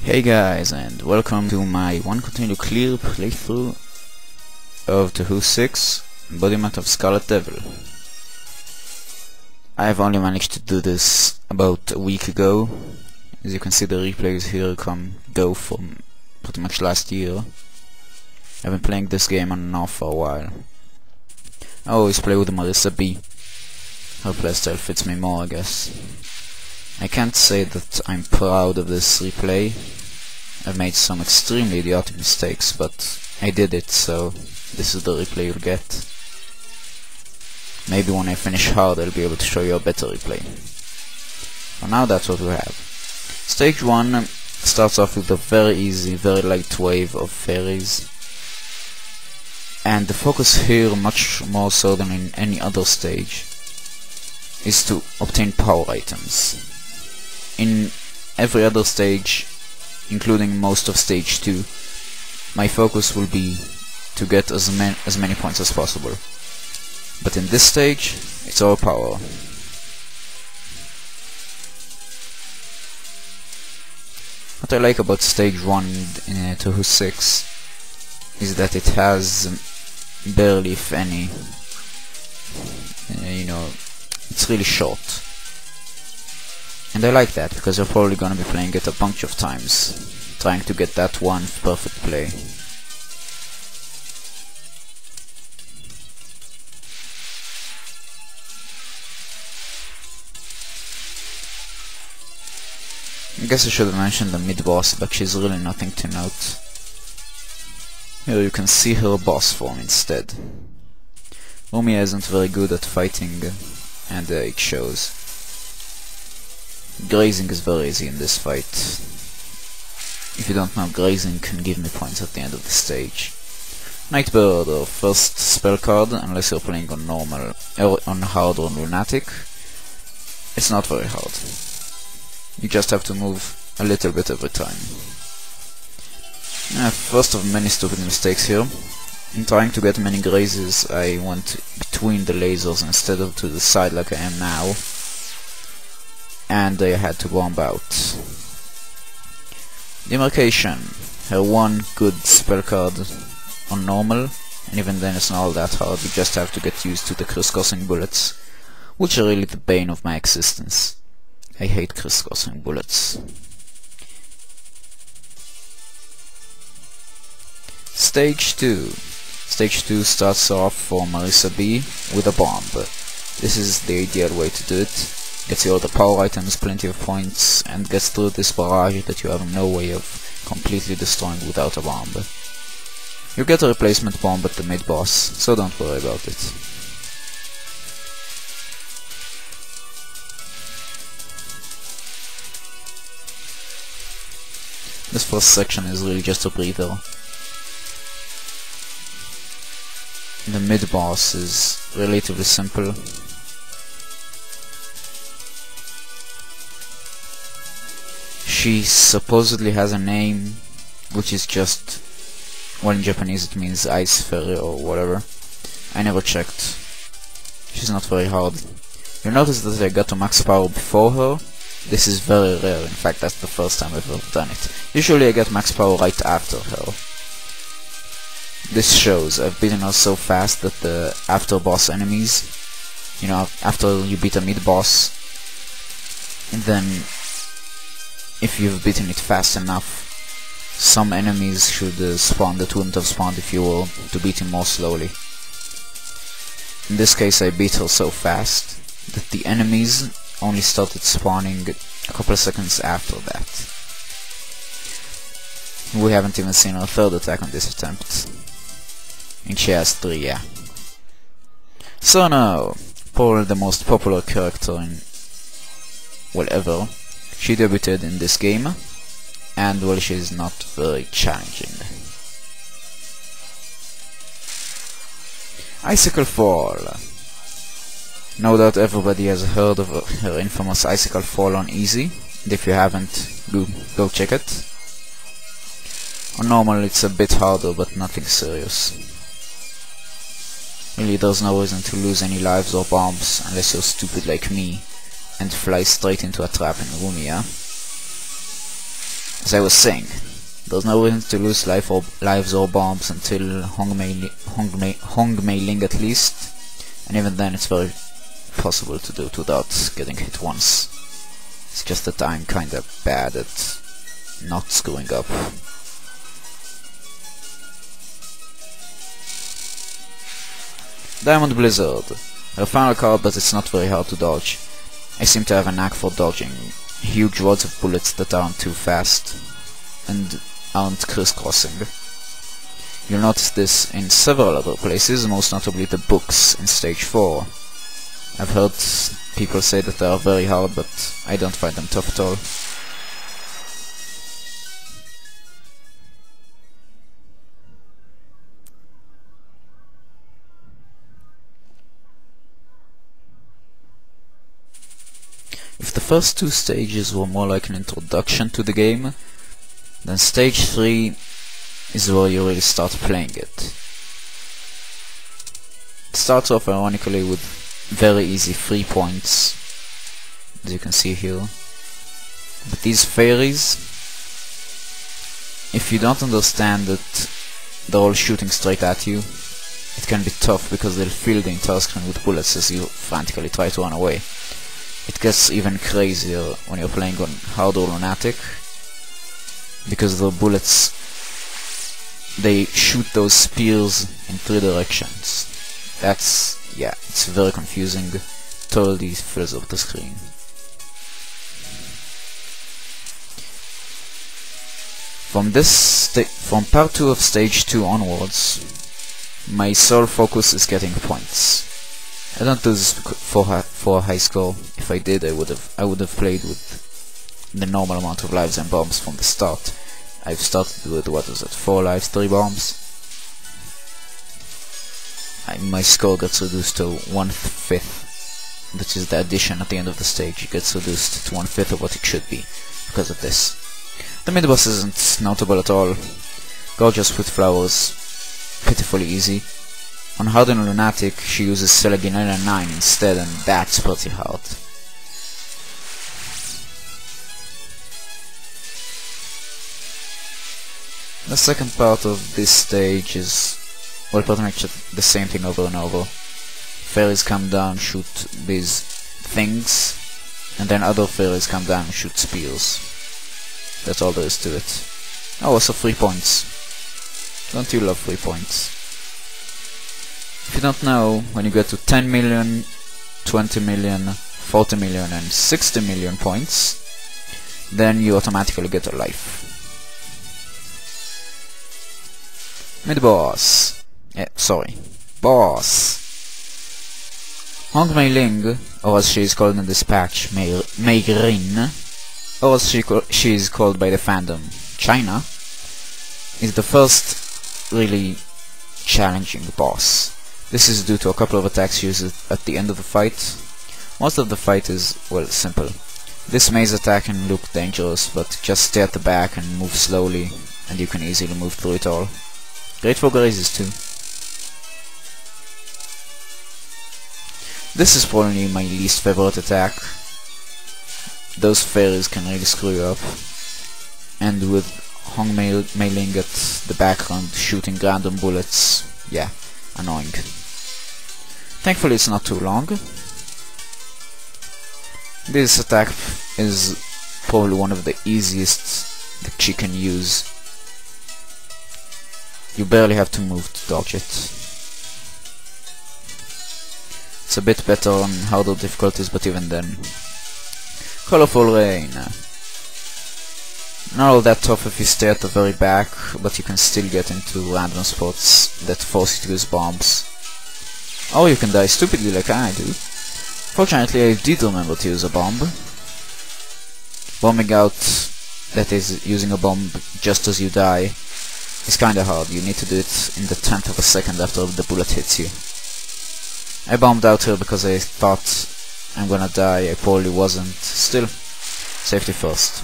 Hey guys, and welcome to my one continue clear playthrough of Touhou 6 Embodiment of Scarlet Devil. I have only managed to do this about a week ago. As you can see, the replays here go from pretty much last year. I've been playing this game on and off for a while. I always play with Marissa B. Her playstyle fits me more, I guess. I can't say that I'm proud of this replay. I've made some extremely idiotic mistakes, but I did it, so this is the replay you'll get. Maybe when I finish hard I'll be able to show you a better replay. For now, that's what we have. Stage 1 starts off with a very easy, very light wave of fairies. And the focus here, much more so than in any other stage, is to obtain power items. In every other stage, including most of stage 2, my focus will be to get as many points as possible. But in this stage, it's all power. What I like about stage 1 in Touhou 6 is that it has barely, if any, it's really short. And I like that, because you're probably gonna be playing it a bunch of times, trying to get that one perfect play. I guess I should have mentioned the mid-boss, but she's really nothing to note. Here you can see her boss form instead. Lumia isn't very good at fighting, and it shows. Grazing is very easy in this fight. If you don't know, grazing can give me points at the end of the stage. Nightbird, or first spell card, unless you're playing on normal, or on hard or lunatic. It's not very hard. You just have to move a little bit every time. First of many stupid mistakes here. In trying to get many grazes, I went between the lasers instead of to the side like I am now. And I had to bomb out. Demarcation. Her one good spell card on normal, and even then it's not all that hard. You just have to get used to the crisscrossing bullets, which are really the bane of my existence. I hate crisscrossing bullets. Stage 2. Stage 2 starts off for Marissa B with a bomb. This is the ideal way to do it. Gets you all the power items, plenty of points, and gets through this barrage that you have no way of completely destroying without a bomb. You get a replacement bomb at the mid-boss, so don't worry about it. This first section is really just a breather. The mid-boss is relatively simple. She supposedly has a name, which is just, well, in Japanese it means ice fairy or whatever. I never checked. She's not very hard. You'll notice that I got to max power before her. This is very rare, in fact that's the first time I've ever done it. Usually I get max power right after her. This shows I've beaten her so fast that the after boss enemies, after you beat a mid-boss, and then if you've beaten it fast enough, some enemies should spawn that wouldn't have spawned if you were to beat him more slowly. In this case I beat her so fast that the enemies only started spawning a couple of seconds after that. We haven't even seen her third attack on this attempt. And she has 3, yeah. So now, probably the most popular character in, well, ever. She debuted in this game, and well, she's not very challenging. Icicle Fall. No doubt everybody has heard of her infamous Icicle Fall on easy, and if you haven't, go check it. On normal it's a bit harder, but nothing serious. Really, there's no reason to lose any lives or bombs unless you're stupid like me and fly straight into a trap in Lumia. As I was saying, there's no reason to lose lives or bombs until Hong Mei Ling at least, and even then it's very possible to do it without getting hit once. It's just that I'm kinda bad at not screwing up. Diamond Blizzard. A final card, but it's not very hard to dodge. I seem to have a knack for dodging huge wads of bullets that aren't too fast and aren't crisscrossing. You'll notice this in several other places, most notably the books in Stage 4. I've heard people say that they are very hard, but I don't find them tough at all. If the first two stages were more like an introduction to the game, then Stage 3 is where you really start playing it. It starts off ironically with very easy 3 points, as you can see here. But these fairies, if you don't understand that they're all shooting straight at you, it can be tough because they'll fill the entire screen with bullets as you frantically try to run away. It gets even crazier when you're playing on Hard or Lunatic, because the bullets, they shoot those spears in 3 directions. Yeah, it's very confusing, totally fills up the screen. From part 2 of Stage 2 onwards, my sole focus is getting points. I don't do this for a high score. If I did, I would have played with the normal amount of lives and bombs from the start. I've started with, what is it, 4 lives, 3 bombs. My score gets reduced to 1/5, which is the addition at the end of the stage. It gets reduced to 1/5 of what it should be because of this. The mid-boss isn't notable at all. Gorgeous with flowers, pitifully easy. On Hard and Lunatic, she uses Selaginella 9 instead, and that's pretty hard. The second part of this stage is, well, pretty much the same thing over and over. Fairies come down, shoot these things, and then other fairies come down and shoot spears. That's all there is to it. Oh, also 3 points. Don't you love 3 points? If you don't know, when you get to 10 million, 20 million, 40 million and 60 million points, then you automatically get a life. Mid-boss. Boss. Hong Mei Ling, or as she is called in this patch, Mei Rin, or as she is called by the fandom, China, is the first really challenging boss. This is due to a couple of attacks used at the end of the fight. Most of the fight is, well, simple. This maze attack can look dangerous, but just stay at the back and move slowly, and you can easily move through it all. Great for grazes too. This is probably my least favorite attack. Those fairies can really screw you up. And with Hong Mei Ling at the background shooting random bullets, yeah, annoying. Thankfully it's not too long. This attack is probably one of the easiest that she can use. You barely have to move to dodge it. It's a bit better on harder difficulties, but even then. Colorful Rain. Not all that tough if you stay at the very back, but you can still get into random spots that force you to use bombs. Or you can die stupidly like I do. Fortunately, I did remember to use a bomb. Bombing out, that is, using a bomb just as you die, is kinda hard. You need to do it in the 10th of a second after the bullet hits you. I bombed out here because I thought I'm gonna die. I probably wasn't. Still, safety first.